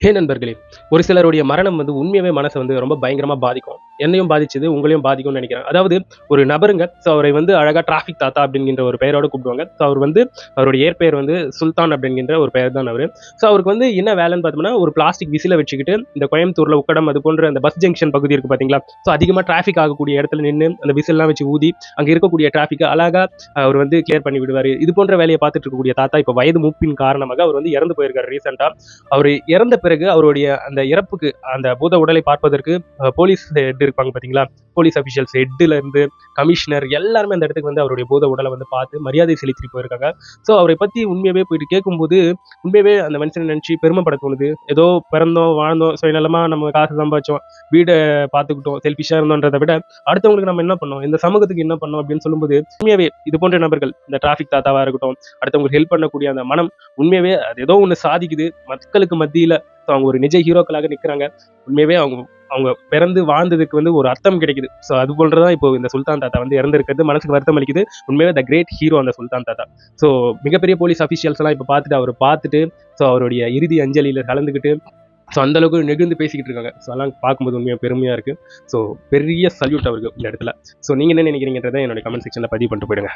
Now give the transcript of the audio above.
ஹே நண்பர்களே, ஒரு சிலருடைய மரணம் வந்து உண்மையாவே மனச வந்து ரொம்ப பயங்கரமா பாதிக்கும். என்னையும் பாதிச்சது, உங்களையும் பாதிக்கும்னு நெனைக்கிறேன். அதாவது ஒரு நபருங்க. அவரை வந்து அழகா டிராஃபிக் தாத்தா அப்படிங்கின்ற ஒரு பெயரோட கூப்பிடுவாங்க. அவர் வந்து அவருடைய இயற்பெயர் வந்து சுல்தான் அப்படிங்கின்ற ஒரு பெயர் தான் அவரு. அவருக்கு வந்து என்ன வேலைன்னு பார்த்தோம்னா, ஒரு பிளாஸ்டிக் விசில வச்சுக்கிட்டு இந்த கோயம்புத்தூர்ல உக்கடம் அது போன்ற அந்த பஸ் ஜங்ஷன் பகுதி இருக்கு பார்த்தீங்களா? அதிகமா டிராஃபிக் ஆகக்கூடிய இடத்துல நின்னு அந்த விசில்லாம் வச்சு ஊதி, அங்க இருக்கக்கூடிய டிராஃபிக்க அழகா அவர் வந்து கிளியர் பண்ணி விடுவாரு. இது போன்ற வேலைய பார்த்துட்டு இருக்கக்கூடிய தாத்தா இப்ப வயது மூப்பின் காரணமாக அவர் வந்து இறந்து போயிருக்காரு ரீசென்ட்டா. அவரு இறந்த பிறகு அவருடைய அந்த இறப்புக்கு அந்த பூத உடலை பார்ப்பதற்கு போலீஸ் ஹெட் இருப்பாங்க பாத்தீங்களா, போலீஸ் அபிஷியல்ஸ் ஹெட்ல இருந்து கமிஷனர் எல்லாருமே அந்த இடத்துக்கு வந்து அவருடைய பூத உடலை வந்து பார்த்து மரியாதை செலுத்திட்டு போயிருக்காங்க. அவரை பத்தி உண்மையாவே போயிட்டு கேட்கும்போது உண்மையாவே அந்த மனுஷனை நினைச்சு பெருமைப்பட தோணுது. ஏதோ பிறந்தோம் வாழ்ந்தோம் சுயநலமா நம்ம காசு சம்பாதிச்சோம், வீடை பார்த்துக்கிட்டோம், செல்ஃபிஷா இருந்தோன்றதை விட அடுத்தவங்களுக்கு நம்ம என்ன பண்ணோம், இந்த சமூகத்துக்கு என்ன பண்ணோம் அப்படின்னு சொல்லும்போது உண்மையாவே இது போன்ற நபர்கள், இந்த டிராபிக் தாத்தாவா இருக்கட்டும், அடுத்தவங்களுக்கு ஹெல்ப் பண்ணக்கூடிய அந்த மனம் உண்மையாவே அது ஏதோ ஒண்ணு சாதிக்குது மக்களுக்கு மத்தியில. அவங்க ஒரு நிஜ ஹீரோக்களாக நிக்கிறாங்க. உண்மையாவே அவங்க அவங்க பிறந்து வாழ்ந்ததுக்கு வந்து ஒரு அர்த்தம் கிடைக்குது. அது போன்றதான் இப்போ இந்த சுல்தான் தாத்தா வந்து இறந்திருக்கிறது மனசுக்கு வருத்தம் அளிக்குது. உண்மையாவே த கிரேட் ஹீரோ அந்த சுல்தான் தாத்தா. மிகப்பெரிய போலீஸ் அபிஷியல்ஸ் எல்லாம் இப்ப பார்த்துட்டு அவர் பார்த்துட்டு அவருடைய இறுதி அஞ்சலியில கலந்துக்கிட்டு அந்த அளவுக்கு நெகிழ்ந்து பேசிக்கிட்டு இருக்காங்க. அதெல்லாம் பார்க்கும்போது உண்மையா பெருமையா இருக்கு. பெரிய சல்யூட் அவருக்கு இந்த இடத்துல. நீங்க என்ன நினைக்கிறீங்கன்றதை என்னோட கமெண்ட் செக்ஷன்ல பதிவு பண்ணிட்டு போயிடுங்க.